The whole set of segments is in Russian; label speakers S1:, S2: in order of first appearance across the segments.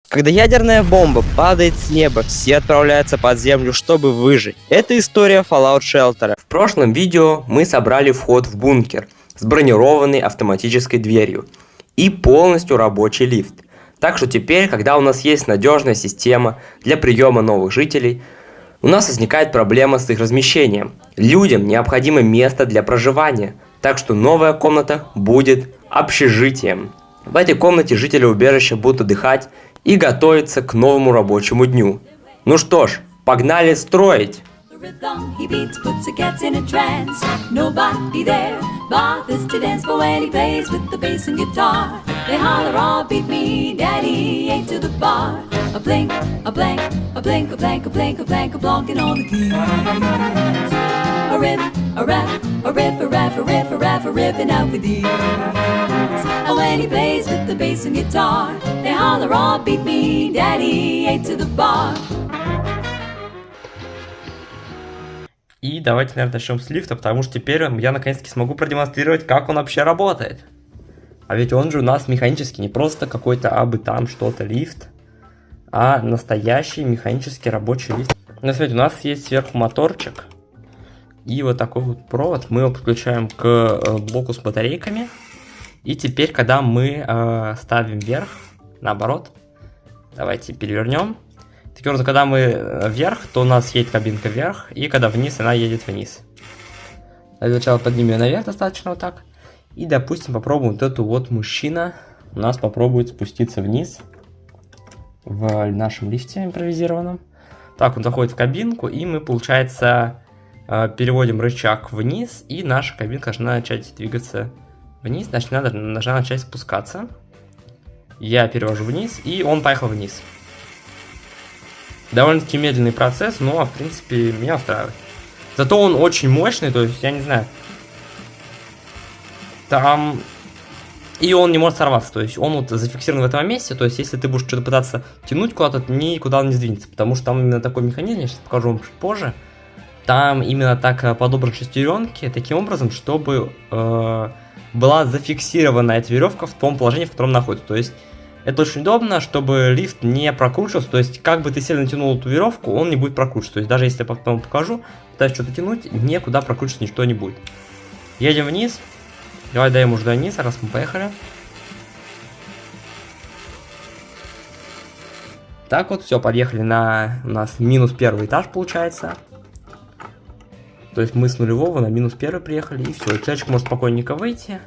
S1: Когда ядерная бомба падает с неба, все отправляются под землю, чтобы выжить. Это история Fallout Shelter. В прошлом видео мы собрали вход в бункер с бронированной автоматической дверью и полностью рабочий лифт. Так что теперь, когда у нас есть надежная система для приема новых жителей, у нас возникает проблема с их размещением. Людям необходимо место для проживания, так что новая комната будет общежитием. В этой комнате жители убежища будут отдыхать и готовиться к новому рабочему дню. Ну что ж, погнали строить!
S2: Rhythm he beats puts the cats in a trance. Nobody there bothers to dance, but when he plays with the bass and guitar, they holler, "Oh, beat me, daddy, ain't to the bar." A blink, a blank, a blink, a blank, a blink, a blank, a blonking on the keys. A riff, a rap, a riff, a raff, a riff, a raff, a riffing out with these. And when he plays with the bass and guitar, they holler, "Oh, beat me, daddy, ain't to the bar."
S3: И давайте, наверное, начнем с лифта, потому что теперь я наконец-таки смогу продемонстрировать, как он вообще работает. А ведь он же у нас механический, не просто какой-то абы там что-то лифт, а настоящий механический рабочий лифт. Ну, смотрите, у нас есть сверху моторчик и вот такой вот провод. Мы его подключаем к блоку с батарейками. И теперь, когда мы ставим вверх, наоборот, давайте перевернем. Таким образом, когда мы вверх, то у нас едет кабинка вверх, и когда вниз, она едет вниз. Для начала поднимем ее наверх достаточно вот так. И, допустим, попробуем вот эту вот мужчина. У нас попробует спуститься вниз в нашем лифте импровизированном. Так, он заходит в кабинку, и мы, получается, переводим рычаг вниз, и наша кабинка должна начать двигаться вниз, значит, должна начать спускаться. Я перевожу вниз, и он поехал вниз. Довольно-таки медленный процесс, но, в принципе, меня устраивает. Зато он очень мощный, то есть, я не знаю. Там... И он не может сорваться, то есть, он вот зафиксирован в этом месте, то есть, если ты будешь что-то пытаться тянуть куда-то, никуда он не сдвинется, потому что там именно такой механизм, я сейчас покажу вам чуть позже. Там именно так подобраны шестеренки, таким образом, чтобы была зафиксирована эта веревка в том положении, в котором находится, то есть... Это очень удобно, чтобы лифт не прокручивался, то есть как бы ты сильно тянул эту веревку, он не будет прокручиваться. То есть даже если я потом покажу, пытаюсь что-то тянуть, никуда прокручиваться ничто не будет. Едем вниз. Давай даем уже до вниз, раз мы поехали. Так вот, все, подъехали на у нас минус первый этаж получается. То есть мы с нулевого на минус первый приехали, и все. Человечек может спокойненько выйти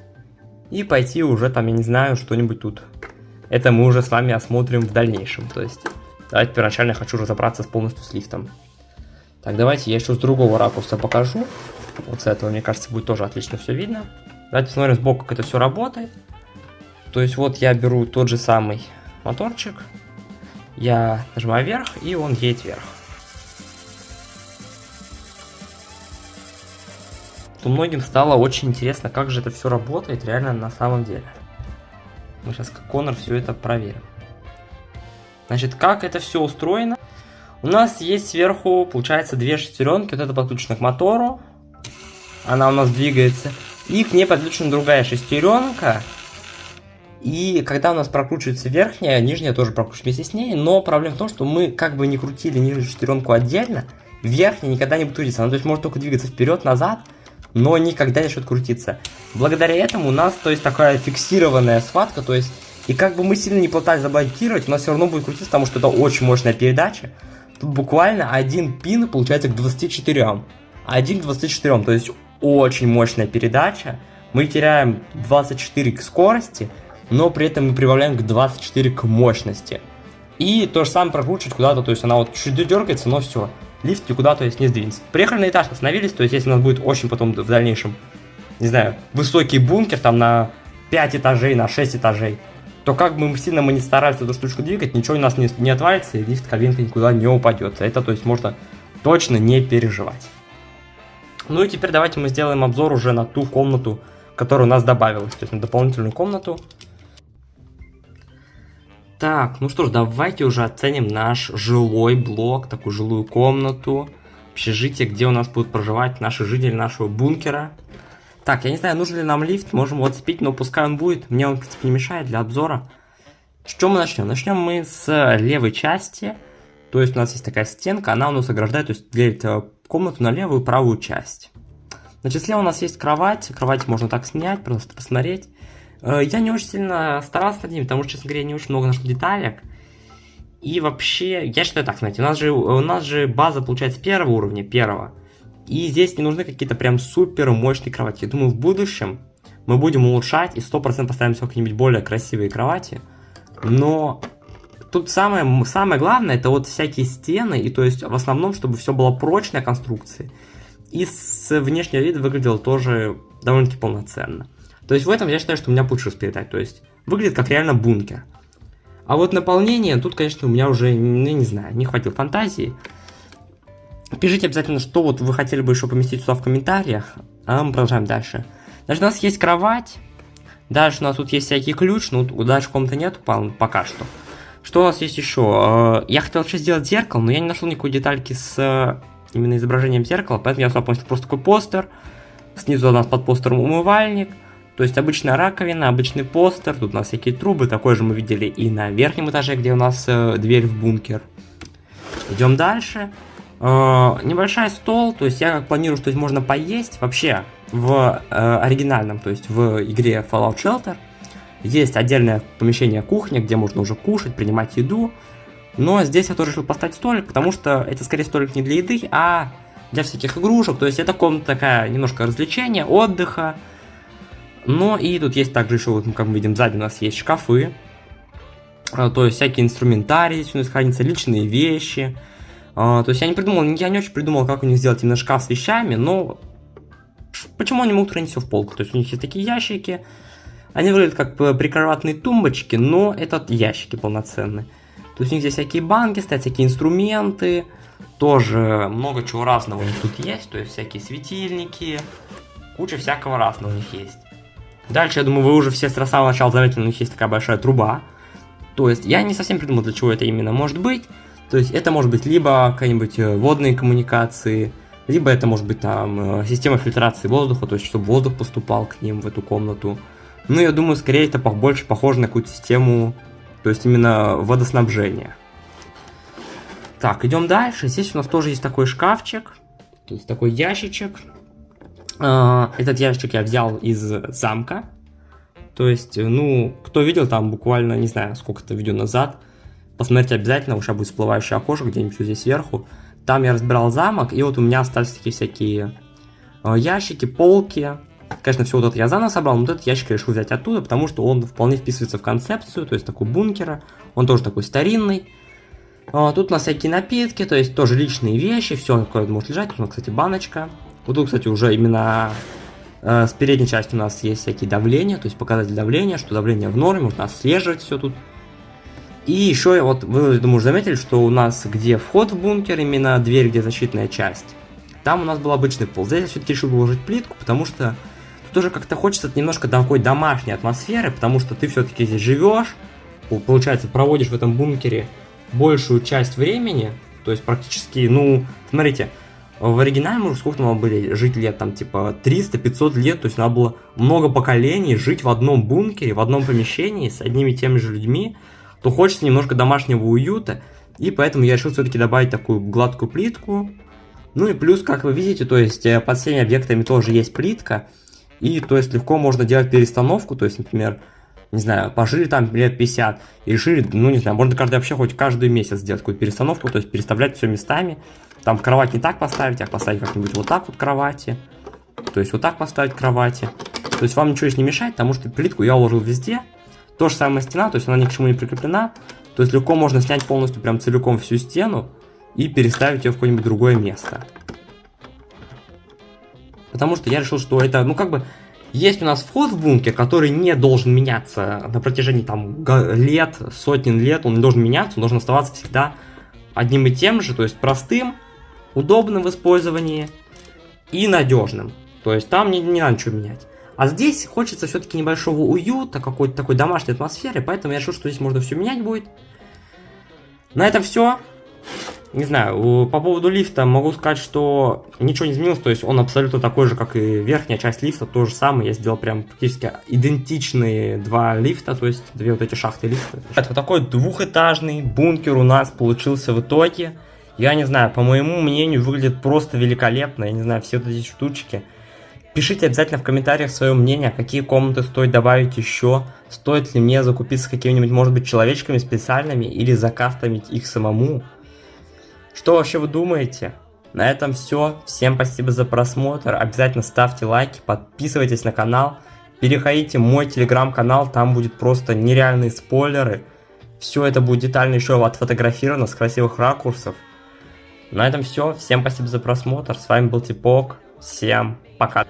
S3: и пойти уже там, я не знаю, что-нибудь тут. Это мы уже с вами осмотрим в дальнейшем. То есть, давайте первоначально я хочу разобраться полностью с лифтом. Так, давайте я еще с другого ракурса покажу. Вот с этого, мне кажется, будет тоже отлично все видно. Давайте посмотрим сбоку, как это все работает. То есть, вот я беру тот же самый моторчик. Я нажимаю вверх, и он едет вверх. То многим стало очень интересно, как же это все работает реально на самом деле. Мы сейчас как Конор все это проверим. Значит, как это все устроено? У нас есть сверху, получается, две шестеренки. Вот это подключено к мотору. Она у нас двигается. И к ней подключена другая шестеренка. И когда у нас прокручивается верхняя, нижняя тоже прокручивается вместе с ней. Но проблема в том, что мы как бы не крутили нижнюю шестеренку отдельно, верхняя никогда не будет крутиться. Она, то есть, может только двигаться вперед-назад, но никогда не начнет крутиться. Благодаря этому у нас, то есть, такая фиксированная схватка, то есть, и как бы мы сильно не пытались заблокировать, у нас все равно будет крутиться, потому что это очень мощная передача. Тут буквально один пин получается к 24. Один к 24, то есть, очень мощная передача. Мы теряем 24 к скорости, но при этом мы прибавляем к 24 к мощности. И то же самое прокручивать куда-то, то есть, она вот чуть дергается, но все. Лифт никуда, то есть, не сдвинется. Приехали на этаж, остановились, то есть, если у нас будет очень потом в дальнейшем, не знаю, высокий бункер, там на 5 этажей, на 6 этажей, то как бы сильно мы не старались эту штучку двигать, ничего у нас не отвалится, и лифт, кабинка никуда не упадет. Это, то есть, можно точно не переживать. Ну и теперь давайте мы сделаем обзор уже на ту комнату, которая у нас добавилась, то есть, на дополнительную комнату. Так, ну что ж, давайте уже оценим наш жилой блок, такую жилую комнату, общежитие, где у нас будут проживать наши жители нашего бункера. Так, я не знаю, нужен ли нам лифт, можем его отцепить, но пускай он будет, мне он, в принципе, не мешает для обзора. С чего мы начнем? Начнем мы с левой части. То есть у нас есть такая стенка, она у нас ограждает, то есть делит комнату на левую и правую часть. Значит, слева у нас есть кровать. Кровать можно так снять, просто посмотреть. Я не очень сильно старался над ним, потому что, честно говоря, я не очень много нашел деталек. И вообще, я считаю так, знаете, у нас же база получается первого уровня, первого. И здесь не нужны какие-то прям супер мощные кровати. Я думаю, в будущем мы будем улучшать и 100% поставим какие-нибудь более красивые кровати. Но тут самое главное, это вот всякие стены, и то есть в основном, чтобы все было прочной конструкции. И с внешнего вида выглядело тоже довольно-таки полноценно. То есть в этом я считаю, что у меня получилось передать. То есть выглядит как реально бункер. А вот наполнение, тут, конечно, у меня уже, не знаю, не хватило фантазии. Пишите обязательно, что вот вы хотели бы еще поместить сюда в комментариях. А мы продолжаем дальше. Дальше у нас есть кровать. Дальше у нас тут есть всякий ключ. Ну, дальше комнаты нету пока что. Что у нас есть еще? Я хотел вообще сделать зеркало, но я не нашел никакой детальки с именно изображением зеркала. Поэтому я сюда поместил просто такой постер. Снизу у нас под постером умывальник. То есть обычная раковина, обычный постер. Тут у нас всякие трубы. Такой же мы видели и на верхнем этаже, где у нас дверь в бункер. Идем дальше. Небольшой стол. То есть я как планирую, что здесь можно поесть. Вообще в оригинальном, то есть в игре Fallout Shelter, есть отдельное помещение кухни, где можно уже кушать, принимать еду. Но здесь я тоже решил поставить столик, потому что это скорее столик не для еды, а для всяких игрушек. То есть это комната такая немножко развлечения, отдыха. Но и тут есть также еще, вот, как мы видим, сзади у нас есть шкафы. То есть всякие инструментарии здесь у нас хранятся, личные вещи. То есть я не очень придумал, как у них сделать именно шкаф с вещами, но почему они могут хранить все в полку? То есть у них есть такие ящики, они выглядят как прикроватные тумбочки, но это ящики полноценные. То есть у них здесь всякие банки стоят, всякие инструменты, тоже много чего разного у них тут есть, то есть всякие светильники, куча всякого разного у них есть. Дальше, я думаю, вы уже все с самого начала заметили, у них есть такая большая труба. То есть я не совсем придумал, для чего это именно может быть. То есть это может быть либо какие-нибудь водные коммуникации, либо это может быть там система фильтрации воздуха, то есть чтобы воздух поступал к ним в эту комнату. Ну, я думаю, скорее это больше похоже на какую-то систему, то есть именно водоснабжения. Так, идем дальше. Здесь у нас тоже есть такой шкафчик, то есть такой ящичек. Этот ящик я взял из замка. То есть, ну, кто видел там буквально, не знаю, сколько-то видео назад, посмотрите обязательно, сейчас будет всплывающее окошко где-нибудь здесь сверху. Там я разбирал замок, и вот у меня остались такие всякие ящики, полки. Конечно, все вот это я заново собрал, но вот этот ящик я решил взять оттуда, потому что он вполне вписывается в концепцию, то есть такой бункера. Он тоже такой старинный. Тут у нас всякие напитки, то есть тоже личные вещи, все такое может лежать. Тут у нас, кстати, баночка. Вот тут, кстати, уже именно с передней части у нас есть всякие давления, то есть показатель давления, что давление в норме, можно отслеживать все тут. И еще, вот вы, думаю, уже заметили, что у нас где вход в бункер, именно дверь, где защитная часть, там у нас был обычный пол. Здесь я все-таки решил положить плитку, потому что тут тоже как-то хочется немножко такой домашней атмосферы, потому что ты все-таки здесь живешь, получается, проводишь в этом бункере большую часть времени, то есть практически, ну, смотрите, в оригинале, может, сколько нам были жить лет, там, типа, 300-500 лет, то есть надо было много поколений жить в одном бункере, в одном помещении с одними и теми же людьми, то хочется немножко домашнего уюта, и поэтому я решил все-таки добавить такую гладкую плитку. Ну и плюс, как вы видите, то есть под всеми объектами тоже есть плитка, и то есть легко можно делать перестановку, то есть, например, не знаю, пожили там лет 50 и решили, ну не знаю, можно хоть каждый месяц сделать какую-то перестановку, то есть переставлять все местами. Там кровать не так поставить, а поставить как-нибудь вот так вот кровати. То есть вот так поставить кровати. То есть вам ничего здесь не мешает, потому что плитку я уложил везде. То же самое стена, то есть она ни к чему не прикреплена. То есть легко можно снять полностью прям целиком всю стену и переставить ее в какое-нибудь другое место. Потому что я решил, что это, ну как бы, есть у нас вход в бункер, который не должен меняться на протяжении там лет, сотен лет, он не должен меняться, он должен оставаться всегда одним и тем же, то есть простым, удобным в использовании и надежным. То есть там не надо ничего менять. А здесь хочется все-таки небольшого уюта, какой-то такой домашней атмосферы, поэтому я решил, что здесь можно все менять будет. На этом все. Не знаю, по поводу лифта могу сказать, что ничего не изменилось, то есть он абсолютно такой же, как и верхняя часть лифта, то же самое, я сделал прям практически идентичные два лифта, то есть две вот эти шахты лифта. Вот такой двухэтажный бункер у нас получился в итоге. Я не знаю, по моему мнению, выглядит просто великолепно, я не знаю, все вот эти штучки. Пишите обязательно в комментариях свое мнение, какие комнаты стоит добавить еще, стоит ли мне закупиться какими-нибудь, может быть, человечками специальными или закастомить их самому. Что вообще вы думаете? На этом все. Всем спасибо за просмотр. Обязательно ставьте лайки, подписывайтесь на канал. Переходите в мой телеграм-канал, там будет просто нереальные спойлеры. Все это будет детально еще отфотографировано с красивых ракурсов. На этом все. Всем спасибо за просмотр. С вами был Типок. Всем пока.